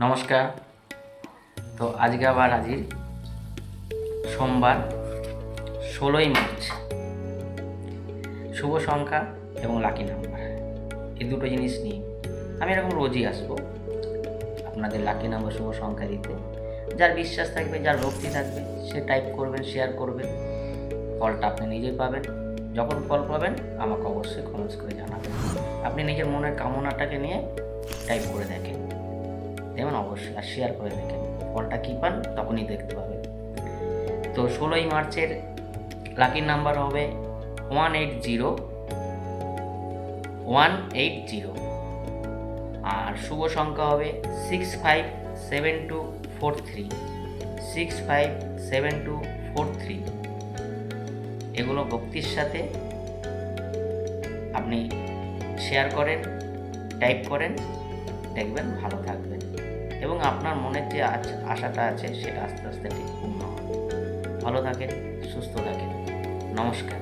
নমস্কার। তো আজকে আবার হাজির, সোমবার 16ই মার্চ। শুভ সংখ্যা এবং লাকি নাম্বার এই দুটো জিনিস নিয়ে আমি এরকম রোজই আসবো আপনাদের লাকি নাম্বার শুভ সংখ্যা দিতে। যার বিশ্বাস থাকবে, যার ভক্তি থাকবে, সে টাইপ করবেন, শেয়ার করবেন, ফলটা আপনি নিজেই পাবেন। যখন ফল পাবেন আমাকে অবশ্যই কমেন্টস করে জানাবেন। আপনি নিজের মনের কামনাটাকে নিয়ে টাইপ করে দেখেন, যেমন অবশ্যই আর শেয়ার করে দেখেন, ফলটা কী পান তখনই দেখতে পাবেন। তো 16ই মার্চের লাকি নাম্বার হবে 180 আর শুভ সংখ্যা হবে 657243 এগুলো ভক্তির সাথে আপনি শেয়ার করেন, টাইপ করেন, দেখবেন ভালো থাকবেন এবং আপনার মনের যে আশাটা আছে সেটা আস্তে আস্তে ঠিক পূর্ণ হবে। ভালো থাকেন, সুস্থ থাকেন। নমস্কার।